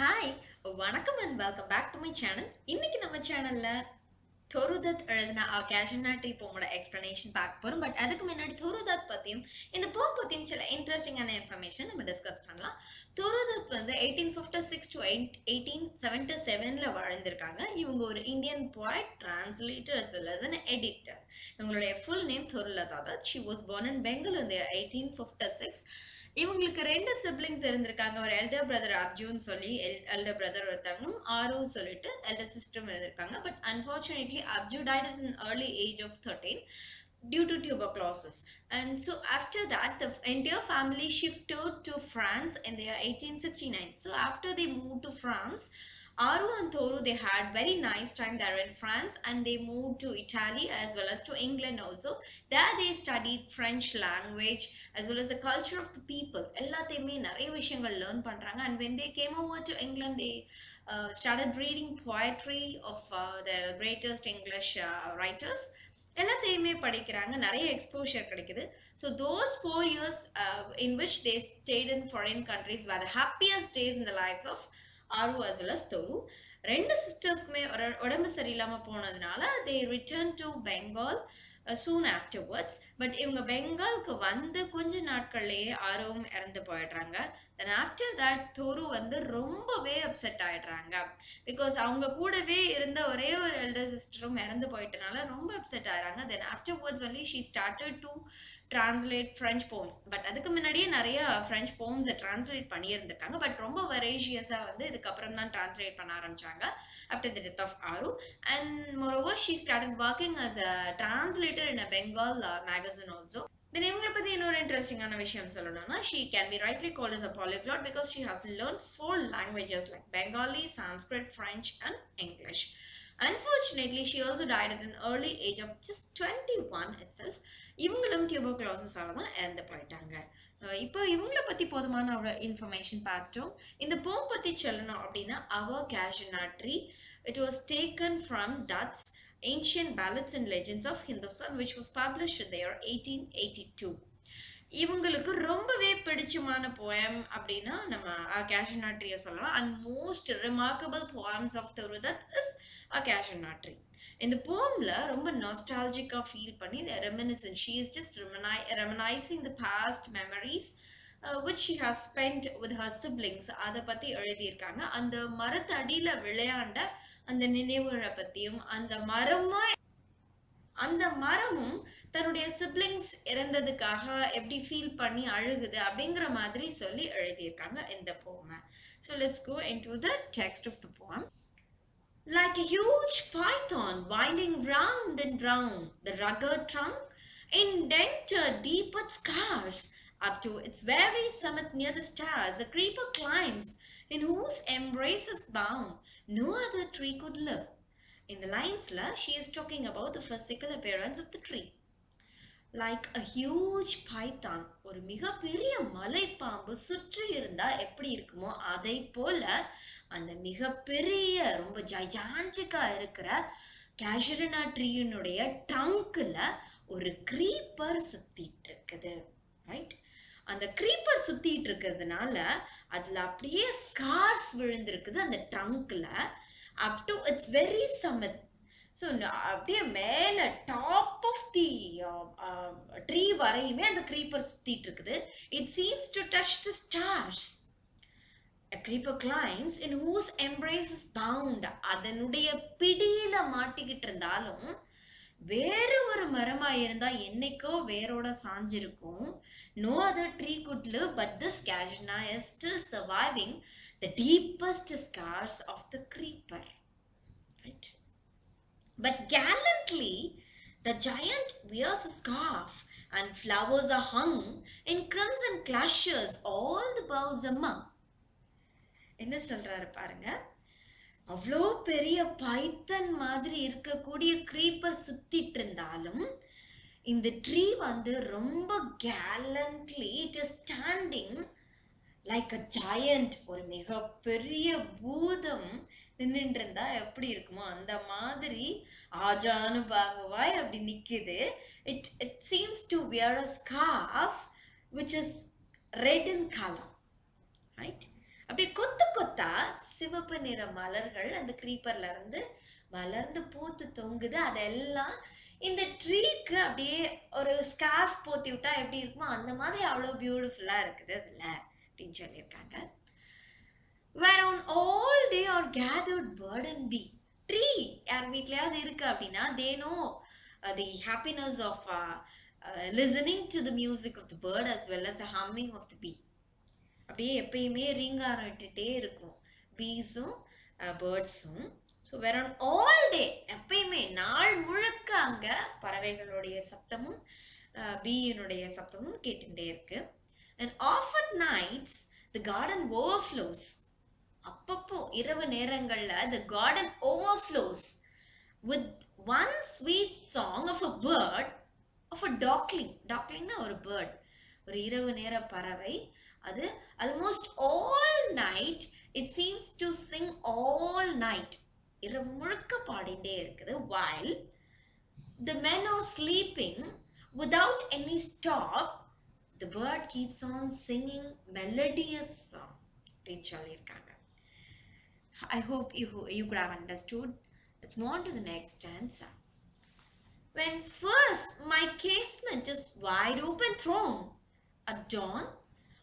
Hi, வணக்கம் and welcome back to my channel. இன்னைக்கு நம்ம சேனல்ல தொருதத் எழுதின கேஷனா ட்ரீ போமோட எக்ஸ்பிளனேஷன் பார்க்க போறோம். பட் அதுக்கு முன்னாடி தொருதத் பத்தியும் இந்த போம் பத்தியும் சில இன்ட்ரெஸ்டிங்கான இன்ஃபர்மேஷன் நம்ம டிஸ்கஸ் பண்ணலாம். தொருதத் வந்து 1856 to 1877ல வாழ்ந்திருக்காங்க. இவங்க ஒரு Indian poet, translator as well as an editor. இவங்களுடைய full name தொருலதா Dutt. She was born in Bengal in the 1856. இவங்களுக்கு ரெண்டு சிப்லிங்ஸ் இருந்திருக்காங்க. ஒரு எல்டர் பிரதர் அர்ஜுன் சொல்லி எல்டர் பிரதர் ஒருத்தவங்களும் ஆரு சொல்லிட்டு எல்டர் சிஸ்டரும் இருந்திருக்காங்க. But unfortunately Aru died at an early age of 13 due to tuberculosis. And so after that, the entire family shifted to France in the year 1869. So after they moved to France, Aru and Toru, they had very nice time there in France, and they moved to Italy as well as to England also. There they studied French language as well as the culture of the people. எல்லாத்தையுமே நிறைய விஷயங்கள் learn பண்றாங்க. And when they came over to England, they started reading poetry of the greatest English writers. எல்லாத்தையுமே படிக்கிறாங்க. நிறைய exposure கிடைக்குது. So those 4 years in which they stayed in foreign countries were the happiest days in the lives of Aru as well as Toru. ரெண்டு சிஸ்டர்ஸ்க்குமே உடம்பு சரியில்லாம போனதுனால they returned to Bengal soon afterwards. But இவங்க பெங்காலுக்கு வந்து கொஞ்ச நாட்கள்லயே ஆர்வம் இறந்து போயிடுறாங்க. தென் ஆஃப்டர் தட் தோரு வந்து ரொம்பவே அப்செட் ஆயிடுறாங்க. பிகாஸ் அவங்க கூடவே இருந்த ஒரே ஒரு எல்டர் சிஸ்டரும் இறந்து போயிட்டனால ரொம்ப அப்செட் ஆயிடுறாங்க. Then afterwards only she started to translate French poems. But அதுக்கு முன்னாடியே நிறைய ஃப்ரெஞ்ச் போம்ஸை டிரான்ஸ்லேட் பண்ணியிருந்திருக்காங்க. பட் ரொம்ப வெரேஷியஸாக வந்து இதுக்கப்புறம் தான் டிரான்ஸ்லேட் பண்ண ஆரம்பிச்சாங்க after the death of Aru. And moreover she started working as a translator in a Bengal magazine also. Then இவங்களை பத்தி இன்னொரு இன்ட்ரெஸ்டிங்கான விஷயம் சொல்லணும்னா she can be rightly called as a polyglot because she has learned 4 languages like Bengali, Sanskrit, French and English. Unfortunately, she also died at an early age of just 21 itself. இவங்களும் டியூபர்குலோசிஸால தான் இறந்து போயிட்டாங்க. இப்போ இவங்களை பத்தி போதுமான இன்ஃபர்மேஷன் பார்த்துட்டோம். இந்த போம் பத்தி சொல்லணும் அப்படின்னா our Casuarina tree, it was taken from Dutt's Ancient Ballads and Legends of Hindustan, which was published in the year 1882. இவங்களுக்கு ரொம்பவே பிடிச்சமான போயம் அப்படின்னா நம்ம Casuarina tree சொல்லலாம். And most remarkable poems of Thurudhat is Casuarina tree. இந்த போம்ல ரொம்ப நாஸ்டாலஜிக்கா feel பண்ணி reminiscent. She is just reminiscing the past memories which she has spent with her siblings. அதை பத்தி எழுதியிருக்காங்க. அந்த மரத்தடியில விளையாண்ட அந்த நினைவுகளை பத்தியும் அந்த மரமும் தன்னுடைய சிப்லிங்ஸ் இறந்ததுக்காக எப்படி ஃபீல் பண்ணி அழுகுது அப்படிங்கிற மாதிரி சொல்லி எழுதியிருக்காங்க இந்த போமை. So let's go into the text of the poem. Like a huge python winding round and round the rugged trunk, indented deep with scars, up to its very summit near the stars, a creeper climbs, in whose embrace is bound no other tree could live. In the lines, she is talking about the physical appearance of the tree. Like a huge python, ஒரு மிகப்பெரிய மலைப்பாம்பு சுற்றி இருந்தா எப்படி இருக்குமோ அதை போல அந்த மிகப்பெரிய ரொம்ப ஜைஜான்டிக்கா இருக்கிற Casuarina ட்ரீயினுடைய ட்ரங்க்ல ஒரு creeper சுத்திட்டு இருக்குது. ரைட்? அந்த creeper சுத்திட்டு இருக்கிறதுனால அதுல அப்படியே ஸ்கார்ஸ் விழுந்திருக்குது அந்த ட்ரங்க்ல up to its very summit. So அப்படியே மேல டாப் ஆஃப் தி ட்ரீ வரையுமே அந்த creeper சுத்திட்டு இருக்குது. It seems to touch the stars. A creeper climbs in whose embrace is bound. அதனுடைய பிடியில மாட்டிக்கிட்டு இருந்தாலும் வேற ஒரு மரமா இருந்தா என்னைக்கோ வேரோட சாஞ்சிருக்கும். No other tree could live, but this Casuarina is still surviving the deepest scars of the creeper. Right? But gallantly, the giant wears a scarf, and flowers are hung in crimson clusters all the boughs among. என்ன சொல்றாரு பாருங்க. அவ்வளோ பெரிய பைத்தன் மாதிரி இருக்கக்கூடிய creeper சுத்திட்டு இருந்தாலும் இந்த ட்ரீ வந்து ரொம்ப gallantly it is standing like a giant. ஒரு மிகப்பெரிய பூதம் நின்றுட்டு இருந்தா எப்படி இருக்குமோ அந்த மாதிரி ஆஜானுபாகுவாய் அப்படி நிக்குது. It seems to wear a scarf which is red in color. Right? அப்படியே கொத்து கொத்தா சிவப்பு நிற மலர்கள் அந்த creeperல இருந்து மலர்ந்து பூத்து தொங்குது. அதெல்லாம் இந்த ட்ரீக்கு அப்படியே ஒரு ஸ்கார்ஃப் போத்தி விட்டா எப்படி இருக்குமோ அந்த மாதிரி அவ்வளோ பியூட்டிஃபுல்லா இருக்குது அதுல அப்படின்னு சொல்லியிருக்காங்க. Where on all day are gathered bird and bee. Tree யார் வீட்லயாவது இருக்கு அப்படின்னா they know the happiness of listening to the music of the bird as well as the humming of the bee. அப்படியே எப்பயுமே ரீங்காரம் இட்டுட்டே இருக்கும் பீஸும் பேர்ட்ஸும். ஸோ வேற all day எப்பயுமே நாள் முழுக்க அங்க பறவைகளுடைய சத்தமும் பீயினுடைய சத்தமும் கேட்டுட்டே இருக்கு. And often nights the garden overflows. அப்பப்போ இரவு நேரங்கள்ல the garden overflows with one sweet song of a bird, of a duckling. Ducklingனா ஒரு bird, ஒரு இரவு நேர பறவை. அது almost all night it seems to sing all night. இரவு முழுக்க பாடிட்டே இருக்குது. while the men are sleeping without any stop, the bird keeps on singing melodious song அப்படின்னு சொல்லியிருக்காங்க. I hope you could have understood. Let's move on to the next stanza. When first my casement is wide open thrown, at dawn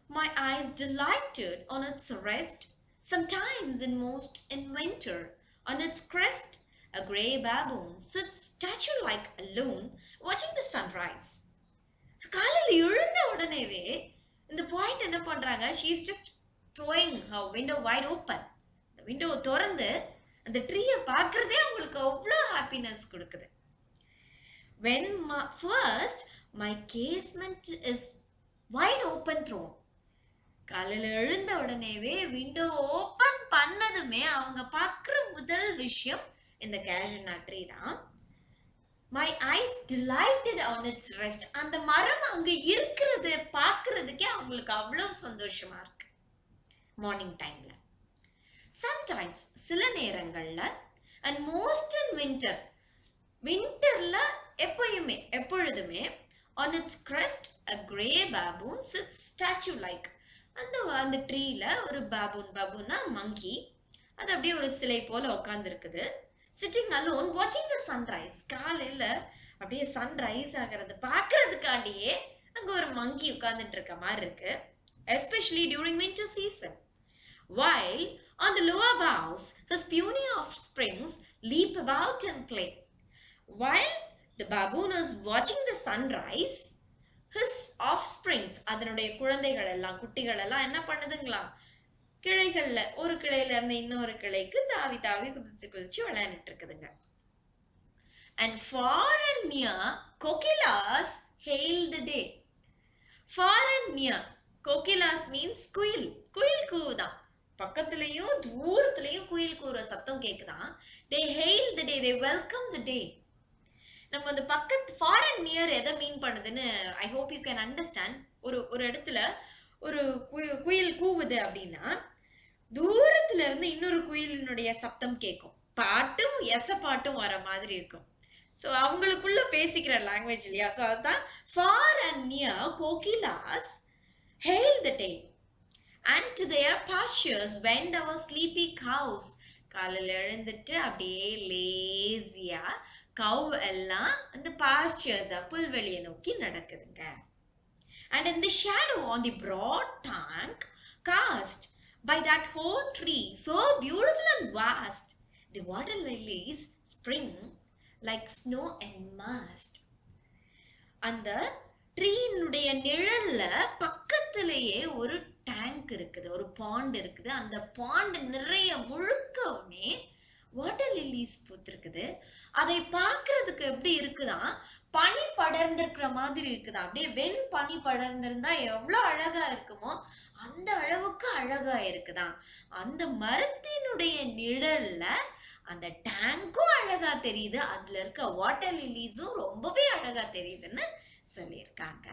my eyes delighted on its rest. Sometimes in most in winter, on its crest a grey baboon sits statue-like alone, watching the sunrise. காலையில் எழுந்த உடனேவே இந்த point என்ன பண்றாங்க, she is just throwing her window wide open. இந்த விண்டோவை திறந்து அந்த ட்ரீயை பார்க்கறதே அவங்களுக்கு அவ்வளோ ஹாப்பினஸ் கொடுக்குது. When first my casement is wide open thrown. காலையில் எழுந்த உடனேவே விண்டோ ஓப்பன் பண்ணதுமே அவங்க பார்க்குற முதல் விஷயம் இந்த கேஷுனா ட்ரீ தான். My eyes delighted on its rest. அந்த மரம் அங்க இருக்கிறது பார்க்கறதுக்கே அவங்களுக்கு அவ்வளவு சந்தோஷமா இருக்கு மார்னிங் டைம்ல. Sometimes சில நேரங்கள்ல and most in winter, விண்டர்ல எப்பொழுதுமே on its crest a grey baboon sits statue like. அந்த ட்ரீல ஒரு பாபூன்னா மங்கி, அது அப்படியே ஒரு சிலை போல உட்கார்ந்து இருக்குது. sitting alone watching the sunrise. காலையில அப்படியே சன்ரைஸ் ஆகிறது பார்க்கறதுக்காண்டியே அங்க ஒரு மங்கி உட்கார்ந்துட்டு இருக்க மாதிரி இருக்கு. especially during winter season. While on the lower boughs his puny offsprings leap about and play. While the baboon is watching the sunrise, his offsprings, அதனுடைய குழந்தைகள் எல்லாம் குட்டிகள் எல்லாம் என்ன பண்ணுதுங்களா, கிளைகள்ல ஒரு கிளையில இருந்து இன்னொரு கிளைக்கு தாவி தாவி குதிச்சு விளையாண்டுட்டு இருக்குதுங்க. And far and near kokilas hail the day. Far and near, kokilas means குயில் கூவுதான். பக்கத்துலயும் தூரத்துலயும் குயில் கூற சத்தம் கேக்குதான். They hail the day, they welcome the day. நம்ம அந்த பக்கத்து far and near எதை மீன் பண்ணுதுன்னு I hope you can understand. ஒரு இடத்துல ஒரு குயில் கூவுது அப்படின்னா தூரத்துல இருந்து இன்னொரு குயிலினுடைய சத்தம் கேட்கும், பாட்டும் பாட்டும் வர மாதிரி இருக்கும். ஸோ அவங்களுக்குள்ள பேசிக்கிற லாங்குவேஜ் இல்லையா. ஸோ அதுதான் far and near kokilas hail the day. And to their pastures went our sleepy cows. காலையில் எழுந்துட்டு அப்படியே லேசியா கவ் எல்லாம் அந்த பாஸ்டர்ஸ் புல்வெளியை நோக்கி நடக்குதுங்க. And in the shadow on the broad tank cast by that whole tree, so beautiful and vast, the water lilies spring like snow and mast. அந்த ட்ரீனுடைய நிழல்ல பக்கத்திலேயே ஒரு டேங்க் இருக்குது, ஒரு பாண்ட் இருக்குது. அந்த பாண்ட் நிறைய முழுக்கவுமே வாட்டர் லில்லிஸ் பூத்திருக்குது. அதை பார்க்கறதுக்கு எப்படி இருக்குதான், பனி படர்ந்திருக்கிற மாதிரி இருக்குதான். அப்படியே வெண் பனி படர்ந்திருந்தா எவ்வளவு அழகா இருக்குமோ அந்த அளவுக்கு அழகா இருக்குதான். அந்த மரத்தினுடைய நிழல்ல அந்த டேங்கும் அழகா தெரியுது, அதுல இருக்க வாட்டர் லில்லிஸும் ரொம்பவே அழகா தெரியுதுன்னு சொல்லியிருக்காங்க.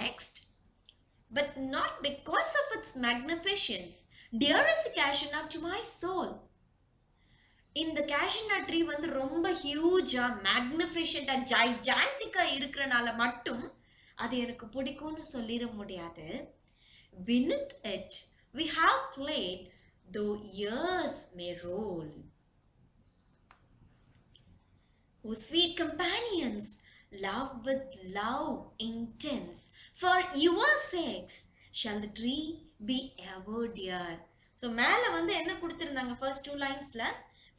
Next, but not because of its magnificence, dearest cashew nut to my soul. இந்த cashew nut tree வந்து ரொம்ப ஹியூஜா மேக்னிஃபிஷன்டா ஜைஜாண்டிக்கா இருக்கிறனால மட்டும் அது எனக்கு பிடிக்கும்னு சொல்லிட முடியாது. Beneath it we have played though years may roll. O sweet companions, love with love intense, for your sakes shall the tree be ever dear. So மேல வந்து என்ன கொடுத்திருந்தாங்க first two linesல,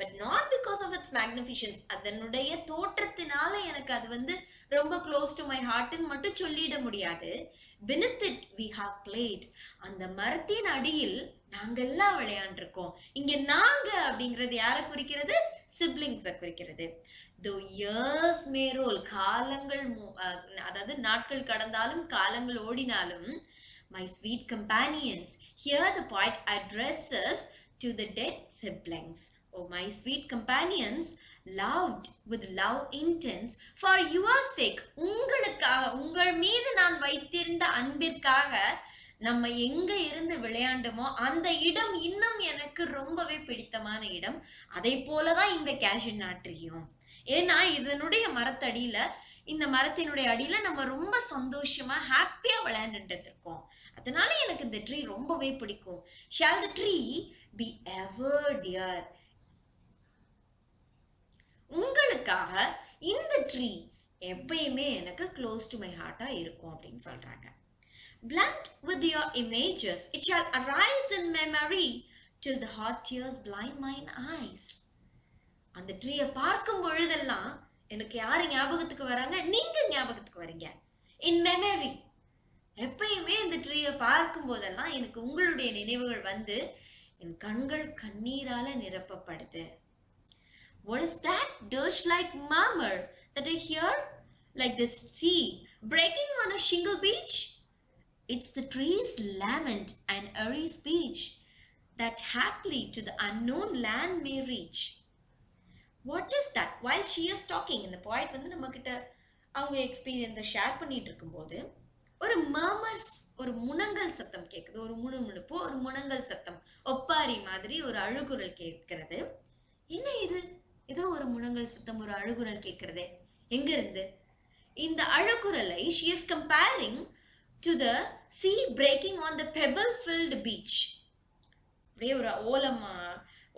but not because of its magnificence, அதனுடைய தோற்றத்தினால எனக்கு அது வந்து ரொம்ப close to my heart ன்னு மட்டும் சொல்லிட முடியாது. Beneath it we have played, அந்த மரத்தின் அடியில் நாங்கெல்லாம் விளையாண்டிருக்கோம். இங்க நாங்க அப்படிங்கிறது யாரை குறிக்கிறது? சிப்லிங்ஸை குறிக்கிறது. Though years may roll, காலங்கள் அதாவது நாட்கள் கடந்தாலும் காலங்கள் ஓடினாலும், my sweet companions, here the poet addresses to the dead siblings. Oh my sweet companions, loved with love intense, for your sake, உங்களுக்காக, உங்கள் மீது நான் வைத்திருந்த அன்பிற்காக நம்ம எங்க இருந்து விளையாண்டோமோ அந்த இடம் இன்னும் எனக்கு ரொம்பவே பிடித்தமான இடம். அதே போலதான் இந்த கேஷ்யூ நட் ட்ரீயும். ஏன்னா இதனுடைய மரத்தடியில, இந்த மரத்தினுடைய அடியில நம்ம ரொம்ப சந்தோஷமா ஹாப்பியா விளையாண்டுட்டு இருக்கோம். அதனால எனக்கு இந்த ட்ரீ ரொம்பவே பிடிக்கும். Shall the tree be ever dear? உங்களுக்காக இந்த ட்ரீ எப்பயுமே எனக்கு க்ளோஸ் டு மை ஹார்ட்டா இருக்கும் அப்படின்னு சொல்றாங்க. Blunt with your images, it shall arise in memory till the hot tears blind mine eyes. அந்த ட்ரீயை பார்க்கும் பொழுதெல்லாம் எனக்கு யாரு ஞாபகத்துக்கு வராங்க? நீங்க ஞாபகத்துக்கு வரீங்க. இன் மெமரி, எப்பயுமே இந்த ட்ரீயை பார்க்கும் போதெல்லாம் எனக்கு உங்களுடைய நினைவுகள் வந்து என் கண்கள் கண்ணீரால நிரப்பப்படுது. What is that dirge-like murmur that I hear, like the sea breaking on a shingle beach? It's the tree's lament and airy speech that haply to the unknown land may reach. What is that? While she is talking, இந்த poet வந்து நம்ம கிட்ட அவங்க எக்ஸ்பீரியன்ஸை share பண்ணிட்டு இருக்கும்போது ஒரு மர்மர்ஸ், ஒரு முனங்கல் சத்தம் கேட்குது. ஒரு முணுமுணுப்பு, ஒரு முனங்கல் சத்தம், ஒப்பாரி மாதிரி ஒரு அழுகுரல் கேட்கிறது. என்ன இது? ஏதோ ஒரு முனங்கல் சத்தம், ஒரு அழுகுரல் கேட்கிறதே. எங்க இருந்து? இந்த அழுகுரலை she is comparing to the sea breaking on the pebble filled beach. அப்படியே ஒரு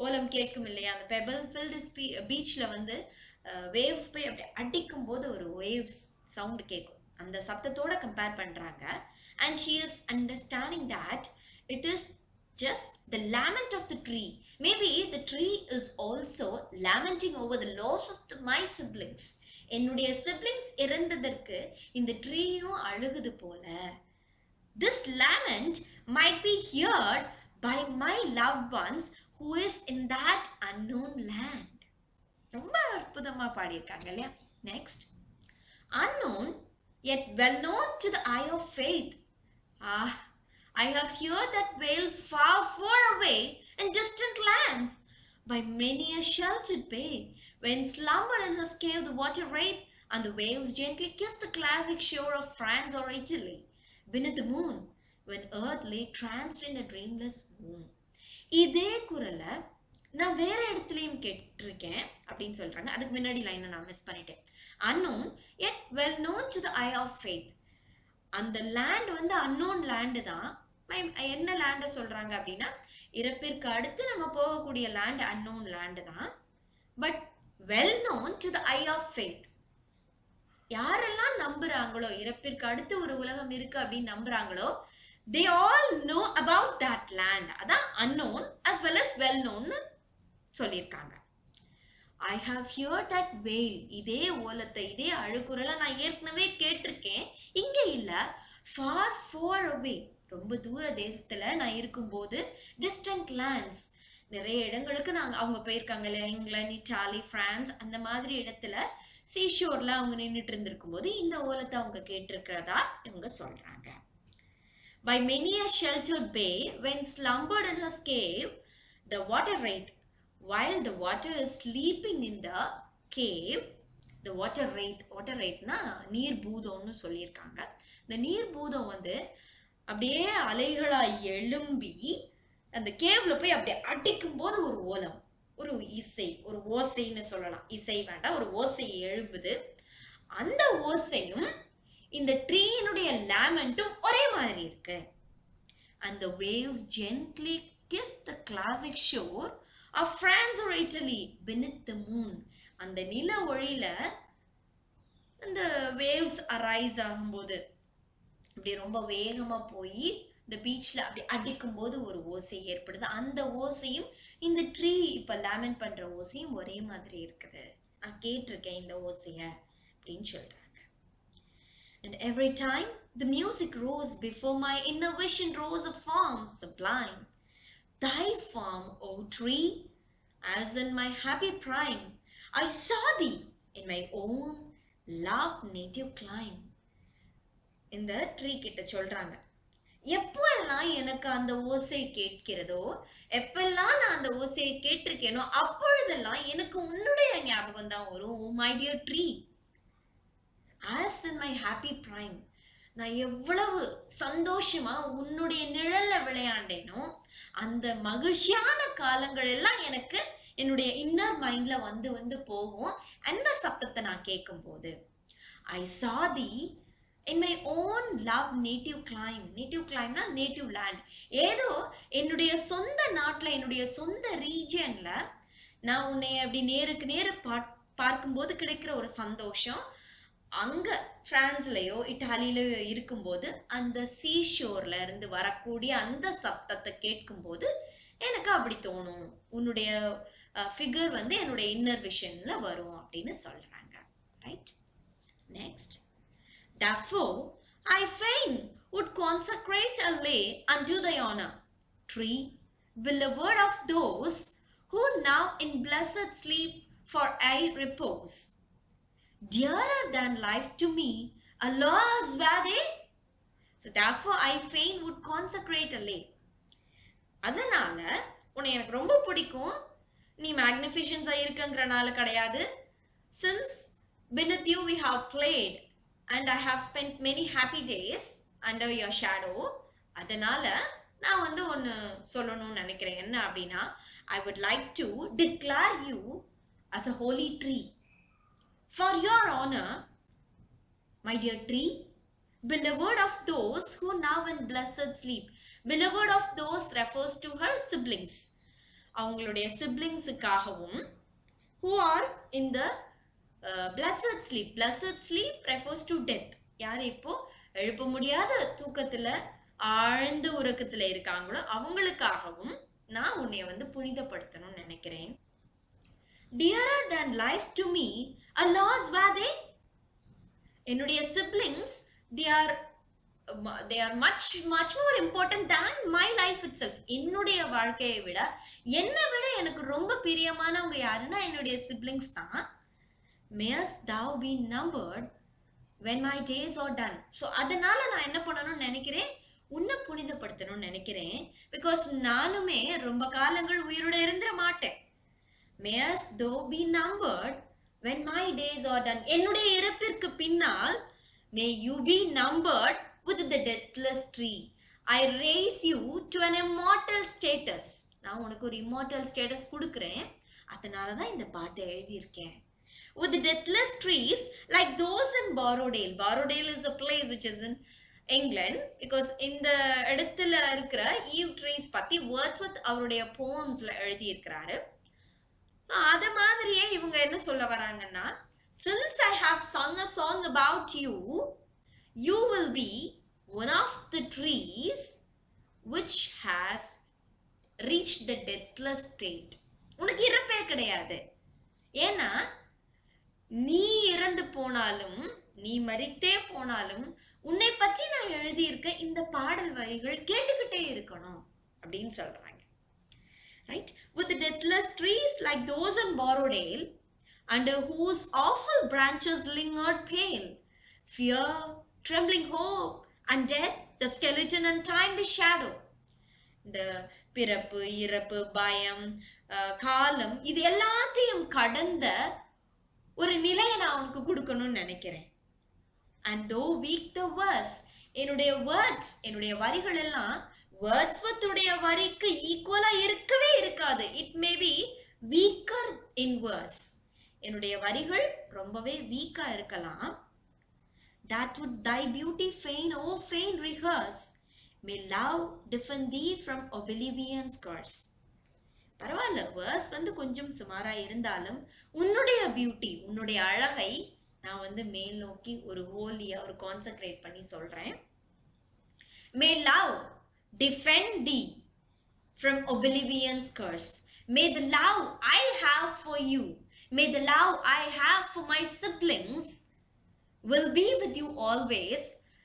ஓலம் கேட்கும் இல்லையா? அந்த பெபிள் ஃபில்டு பீச்ல வந்து வேவ்ஸ் போய் அப்படி அடிக்கும் போது ஒரு வேவ்ஸ் சவுண்ட் கேட்கும். அந்த சத்தத்தோட கம்பேர் பண்றாங்க. And she is understanding that it is just the lament of the tree. Maybe the tree is also lamenting over the loss of my siblings. என்னுடைய siblings இறந்ததற்கு இந்த ட்ரீயும் அழுகுது போல. This lament might be heard by my loved ones who is in that unknown land. ரொம்ப அற்புதமா பாடியிருக்காங்க இல்லையா? Next, unknown yet well known to the eye of faith. I have heard that wail far, far away in distant lands by many a sheltered bay, when slumbered in his cave the water wraith, and the waves gently kiss the classic shore of France or Italy, beneath the moon, when earth lay tranced in a dreamless womb. இதே குரலை நான் வேற இடத்துலயும் கேட்டிருக்கேன் அப்படின்னு சொல்றாங்க. அதுக்கு முன்னாடி லைனை நான் மிஸ் பண்ணிட்டேன். unknown yet well known to the eye of faith. அந்த லேண்ட் வந்து அன்னோன் லேண்டு தான். என்ன லேண்டை சொல்றாங்க அப்படின்னா, இறப்பிற்கு அடுத்து நம்ம போகக்கூடிய லேண்ட் அன்னோன் லேண்டு தான். But well known to the eye of faith. யாரெல்லாம் நம்புறாங்களோ, இறப்பிற்கு அடுத்து ஒரு உலகம் இருக்கு அப்படின்னு நம்புறாங்களோ, they all know about that land. அதான் unknown as well as well known சொல்லியிருக்காங்க. I have heard that wail. இதே ஓலத்தை, இதே அழுகுரலை நான் ஏற்கனவே கேட்டிருக்கேன். இங்க இல்ல, far far away, ரொம்ப தூர தேசத்துல நான் இருக்கும்போது, distant lands, நிறைய இடங்களுக்கு அவங்க போயிருக்காங்க இல்லையா? இங்கிலாந்து, இட்டாலி, பிரான்ஸ், அந்த மாதிரி இடத்துல சீஷோர்ல அவங்க நின்றுட்டு இருந்திருக்கும் போது இந்த ஓலத்தை அவங்க கேட்டிருக்கிறதா இவங்க சொல்றாங்க. By many a sheltered bay, when slumbered in his cave, the water wraith, while the water is sleeping in the cave, the water wraithனா நீர் பூதம்னு சொல்லியிருக்காங்க. இந்த நீர் பூதம் வந்து அப்படியே அலைகளா எழும்பி அந்த கேவ்ல போய் அப்படியே அடிக்கும் போது ஒரு ஓலம், ஒரு இசை, ஒரு ஓசைன்னு சொல்லலாம். இசை வேண்டாம், ஒரு ஓசை எழும்புது. அந்த ஓசையும் இந்த ட்ரீனுடைய லேமெண்ட்டும் ஒரே மாதிரி இருக்கு. And the waves gently kiss the classic shore of France or Italy beneath the moon. அந்த நில ஒளியில அந்த waves arise ஆகும்போது அப்படி ரொம்ப வேகமா போய் இந்த பீச்ல அப்படி அடிக்கும் போது ஒரு ஓசை ஏற்படுது. அந்த ஓசையும் இந்த ட்ரீ இப்ப லேமன் பண்ற ஓசையும் ஒரே மாதிரி இருக்குது. நான் கேட்டிருக்கேன் இந்த ஓசைய அப்படின்னு சொல்றாங்க. And every time the music rose before my inner vision rose a form sublime. Thy form, O tree, as in my happy prime, I saw thee in my own love native clime. இந்த tree கிட்ட சொல்றாங்க, எப்பெல்லாம் எனக்கு அந்த ஓசை கேட்கிறதோ, எப்பெல்லாம் நான் அந்த ஓசையை கேட்டிருக்கேனோ அப்பொழுதெல்லாம் எனக்கு உன்னுடைய ஞாபகம் தான் வரும். My dear tree, as in my happy prime, நான் எவ்வளவு சந்தோஷமா உன்னுடைய நிழல்ல விளையாண்டேனோ அந்த மகிழ்ச்சியான காலங்கள் எல்லாம் எனக்கு என்னுடைய இன்னர் மைண்ட்ல வந்து வந்து போகும். அந்த சத்தத்தை நான் கேட்கும் போது I saw thee in my own love native clime. native clime na native land. ஏதோ என்னுடைய சொந்த நாட்டுல என்னுடைய சொந்த ரீஜன்ல நான் உன்னை அப்படி நேருக்கு நேர பார்க்கும்போது கிடைக்கிற ஒரு சந்தோஷம் அங்க பிரான்ஸ்லயோ இட்டாலியிலயோ இருக்கும்போது அந்த சீஷோர்ல இருந்து வரக்கூடிய அந்த சத்தத்தை கேட்கும்போது எனக்கு அப்படி தோணும். உன்னுடைய ஃபிகர் வந்து என்னுடைய இன்னர் விஷன்ல வரும் அப்படின்னு சொல்றாங்க. Right, next. Therefore, I fain would consecrate a lay unto thy honor, tree, beloved of those who now in blessed sleep for aye repose. Dearer than life to me, alas were they? So therefore, I fain would consecrate a lay. அதனால உன்னை எனக்கு ரொம்ப பிடிக்கும். நீ மேக்னிஃபிஷன்ஸா இருக்கங்கறனால கிடையாது. Since beneath you we have played and I have spent many happy days under your shadow. அதனால நான் வந்து ஒன்னு சொல்லணும்னு நினைக்கிறேன். என்ன அப்படின்னா, I would like to declare you as a holy tree. For your honor, my dear tree, beloved of those who now in blessed sleep. Beloved of those refers to her siblings. அவங்களுடைய siblingsக்காகவும் who are in the blessed sleep. Blessed sleep refers to death. யார் இப்போ எழுப்ப முடியாத தூக்கத்துல ஆழ்ந்த உறக்கத்துல இருக்காங்களோ அவங்களுக்காகவும் நான் உன்னை வந்து புனிதப்படுத்தணும்னு நினைக்கிறேன். Dearer than life to me, alas were they? என்னுடைய siblings, they are much more important than my life itself. என்னுடைய வாழ்க்கையை விட என்னை விட எனக்கு ரொம்ப பிரியமானவங்க யாருன்னா என்னுடைய siblings தான். Mayest thou be numbered when my days are done. So அதனால நான் என்ன பண்ணணும்னு நினைக்கிறேன், உன்னை புனிதப்படுத்தணும்னு நினைக்கிறேன். பிகாஸ் நானுமே ரொம்ப காலங்கள் உயிரோட இருந்துட மாட்டேன். Mayest thou be numbered when my days are done. என்னுடைய இறப்பிற்கு பின்னால் may you be numbered with the deathless tree. I raise you to an immortal status. நான் உனக்கு ஒரு immortal status கொடுக்கிறேன். அதனால தான் இந்த பாட்டை எழுதியிருக்கேன். With the deathless trees like those in Borrowdale. Borrowdale is a place which is in England because இந்த இடத்துல இருக்கிற eve trees பத்தி Wordsworth அவருடைய poemsல எழுதி இருக்கிறாரு. அத மாதிரியே இவங்க என்ன சொல்ல வராங்கன்னா, since I have sung a song about you, you will be one of the trees which has reached the deathless state. உனக்கு இறப்பே கிடையாது. ஏன்னா நீ இறந்து போனாலும் நீ மரித்தே போனாலும் உன்னை பற்றி நான் எழுதியிருக்க இந்த பாடல் வரிகள் கேட்டுக்கிட்டே இருக்கணும் அப்படின்னு சொல்றாங்க. Right? With the deathless trees like those in Borrowdale, under whose awful branches lingered pale, fear, trembling hope, and death, the skeleton and timeless shadow. இந்த பிறப்பு, இறப்பு, பயம், காலம் இது எல்லாத்தையும் கடந்த ஒரு நிலையை நான் உனக்கு கொடுக்கணும்னு நினைக்கிறேன். And though weak the verse, என்னுடைய வேர்ட்ஸ், என்னுடைய வரிகள் எல்லாம் வேர்ட்ஸ்வர்த்துடைய வரிக்கு ஈக்குவலா இருக்கவே இருக்காது. It may be weaker in verse. என்னுடைய வரிகள் ரொம்பவே வீக்கா இருக்கலாம். That would thy beauty fain, oh fain rehearse. May love defend thee from oblivion's curse. பரவாயில்ல, வேர்ஸ் வந்து கொஞ்சம் சுமாரா இருந்தாலும் உன்னுடைய பியூட்டி, உன்னுடைய அழகை நான் வந்து மேல் நோக்கி ஒரு ஹோலியா ஒரு கான்சென்ட்ரேட் பண்ணி சொல்றேன். May love defend thee from oblivion's curse. May the love I have for you, may the love I have for my siblings will be with you always,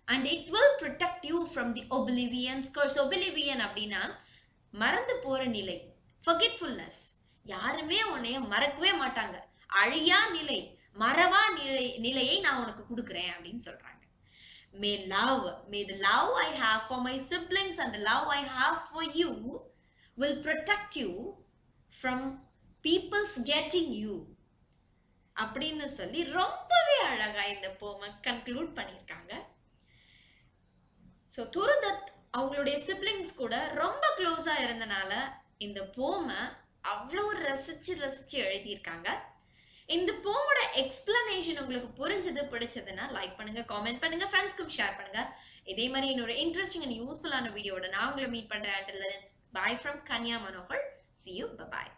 and it will protect you from the oblivion's curse. Oblivion அப்படின்னா மறந்து போற நிலை, forgetfulness. யாருமே உன்னைய மறக்கவே மாட்டாங்க. அழியா நிலை, மறவா நிலையை நான் உனக்கு கொடுக்குறேன் அப்படின்னு சொல்றாங்க. May the love I have for my siblings and the love I have for you will protect you from people forgetting you. அப்படின்னு சொல்லி ரொம்பவே அழகா இந்த போமை கன்க்ளூட் பண்ணியிருக்காங்க. ஸோ துருதத் அவங்களுடைய சிப்ளிங்ஸ் கூட ரொம்ப க்ளோஸா இருந்தனால இந்த போமை அவ்வளோ ரசிச்சு எழுதியிருக்காங்க. இந்த போமோட எக்ஸ்பிளனேஷன் உங்களுக்கு புரிஞ்சது, பிடிச்சதுன்னா லைக் பண்ணுங்க, காமெண்ட் பண்ணுங்க, ஃப்ரெண்ட்ஸ்க்கும் ஷேர் பண்ணுங்க. இதே மாதிரி இன்னொரு இன்ட்ரெஸ்டிங் அண்ட் யூஸ்ஃபுல்லான வீடியோட நான் உங்களை மீட் பண்றேன். Until then, it's bye from Kanya Manohar. See you. Bye bye.